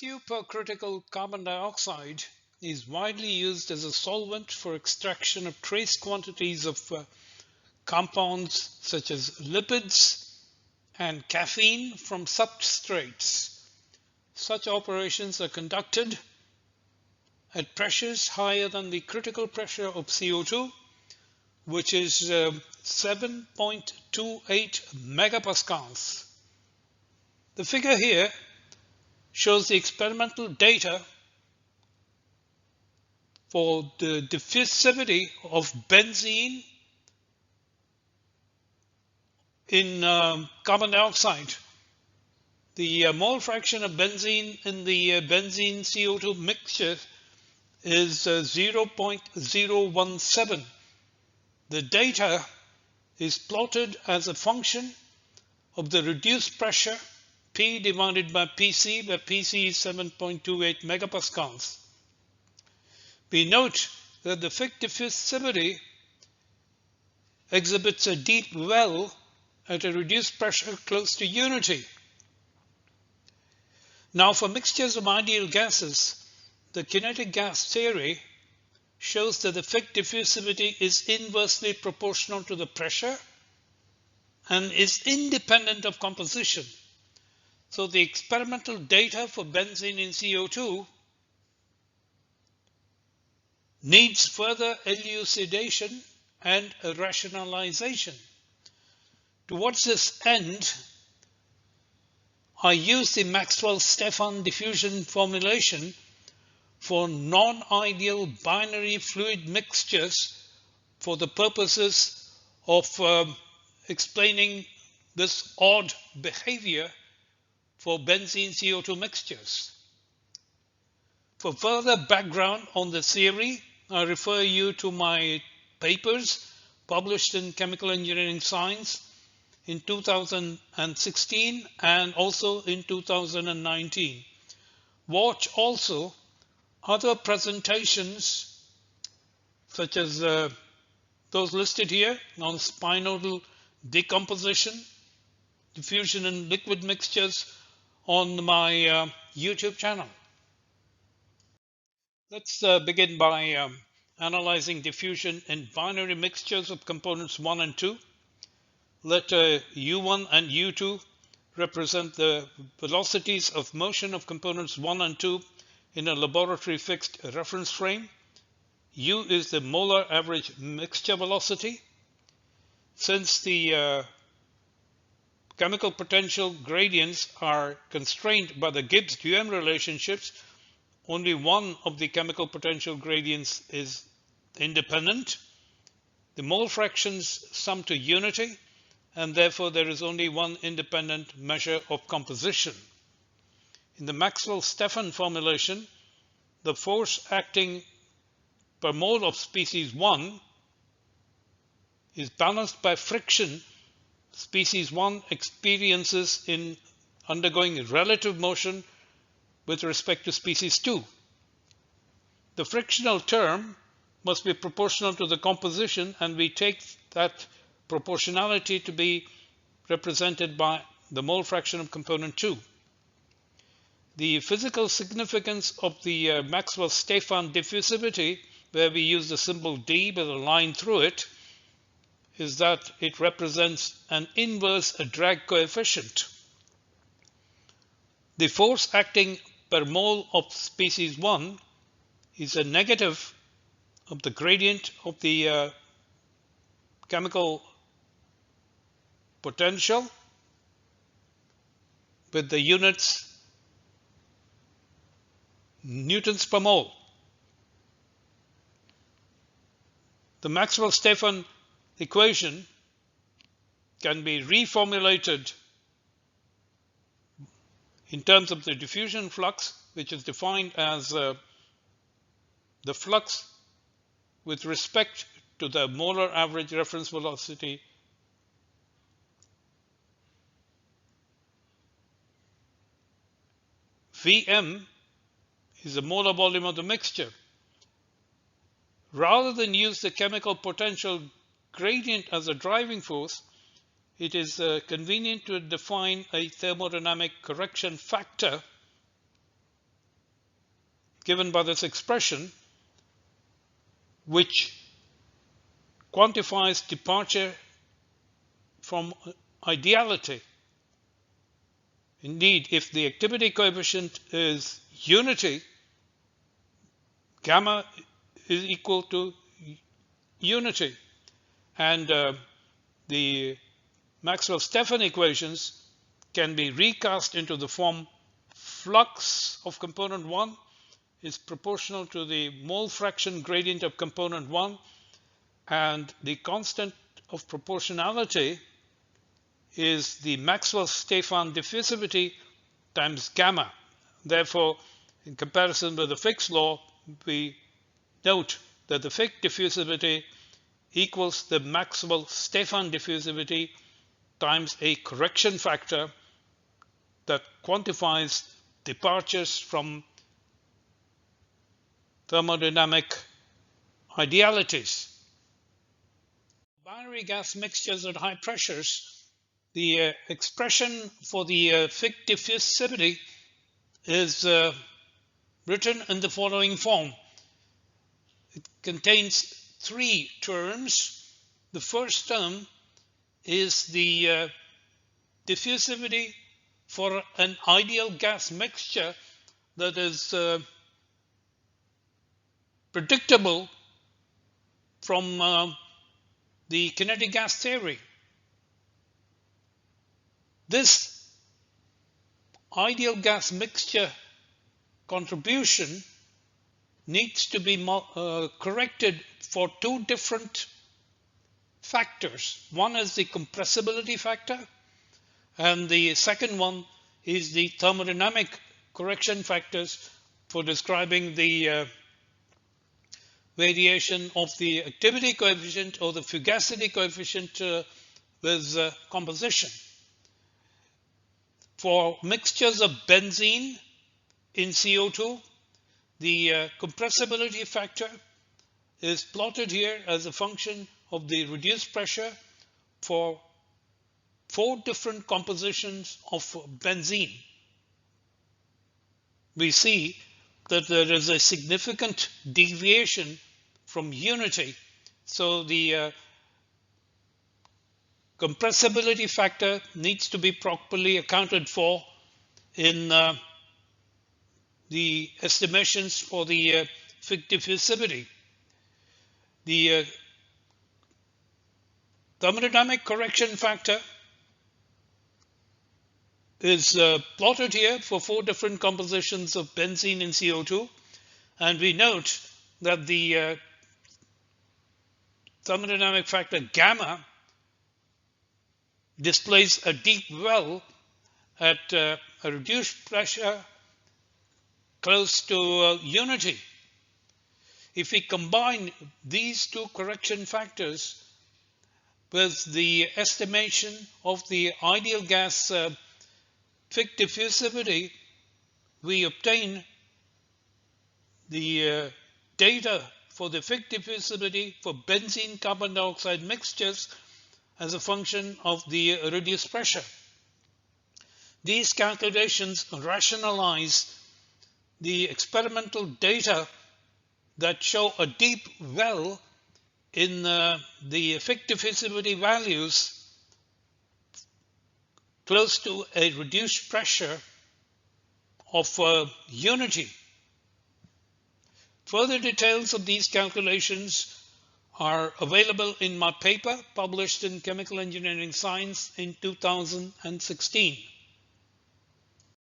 Supercritical carbon dioxide is widely used as a solvent for extraction of trace quantities of compounds such as lipids and caffeine from substrates. Such operations are conducted at pressures higher than the critical pressure of CO2, which is 7.28 megapascals. The figure here shows the experimental data for the diffusivity of benzene in carbon dioxide. The mole fraction of benzene in the benzene CO2 mixture is 0.017. The data is plotted as a function of the reduced pressure P divided by PC, where PC is 7.28 megapascals. We note that the Fick diffusivity exhibits a deep well at a reduced pressure close to unity. Now, for mixtures of ideal gases, the kinetic gas theory shows that the Fick diffusivity is inversely proportional to the pressure and is independent of composition. So the experimental data for benzene in CO2 needs further elucidation and rationalization. Towards this end, I use the Maxwell-Stefan diffusion formulation for non-ideal binary fluid mixtures for the purposes of explaining this odd behavior for benzene CO2 mixtures. For further background on the theory, I refer you to my papers published in Chemical Engineering Science in 2016 and also in 2019. Watch also other presentations such as those listed here on spinodal decomposition, diffusion in liquid mixtures on my YouTube channel. Let's begin by analyzing diffusion in binary mixtures of components 1 and 2. Let U1 and U2 represent the velocities of motion of components 1 and 2 in a laboratory fixed reference frame. U is the molar average mixture velocity. Since the chemical potential gradients are constrained by the Gibbs-Duhem relationships, only one of the chemical potential gradients is independent. The mole fractions sum to unity, and therefore there is only one independent measure of composition. In the Maxwell-Stefan formulation, the force acting per mole of species 1 is balanced by friction species 1 experiences in undergoing relative motion with respect to species 2. The frictional term must be proportional to the composition, and we take that proportionality to be represented by the mole fraction of component 2. The physical significance of the Maxwell-Stefan diffusivity, where we use the symbol D with a line through it, is that it represents an inverse drag coefficient. The force acting per mole of species 1 is a negative of the gradient of the chemical potential with the units newtons per mole. The Maxwell-Stefan equation can be reformulated in terms of the diffusion flux, which is defined as the flux with respect to the molar average reference velocity Vm is the molar volume of the mixture. Rather than use the chemical potential gradient as a driving force, it is convenient to define a thermodynamic correction factor given by this expression, which quantifies departure from ideality. Indeed, if the activity coefficient is unity, gamma is equal to unity. And the Maxwell-Stefan equations can be recast into the form flux of component 1 is proportional to the mole fraction gradient of component 1, and the constant of proportionality is the Maxwell-Stefan diffusivity times gamma. Therefore, in comparison with the Fick's law, we note that the Fick diffusivity equals the Maxwell-Stefan diffusivity times a correction factor that quantifies departures from thermodynamic idealities. Binary gas mixtures at high pressures, the expression for the Fick diffusivity is written in the following form. It contains three terms. The first term is the diffusivity for an ideal gas mixture that is predictable from the kinetic gas theory. This ideal gas mixture contribution needs to be corrected for two different factors. One is the compressibility factor, and the second one is the thermodynamic correction factors for describing the variation of the activity coefficient or the fugacity coefficient with composition. For mixtures of benzene in CO2, the compressibility factor is plotted here as a function of the reduced pressure for 4 different compositions of benzene. We see that there is a significant deviation from unity. So the compressibility factor needs to be properly accounted for in the estimations for the Fick diffusivity. The thermodynamic correction factor is plotted here for 4 different compositions of benzene in CO2, and we note that the thermodynamic factor gamma displays a deep well at a reduced pressure close to unity. If we combine these two correction factors with the estimation of the ideal gas Fick diffusivity, we obtain the data for the Fick diffusivity for benzene carbon dioxide mixtures as a function of the reduced pressure. These calculations rationalize the experimental data that show a deep well in the Fick diffusivity values close to a reduced pressure of unity. Further details of these calculations are available in my paper published in Chemical Engineering Science in 2016.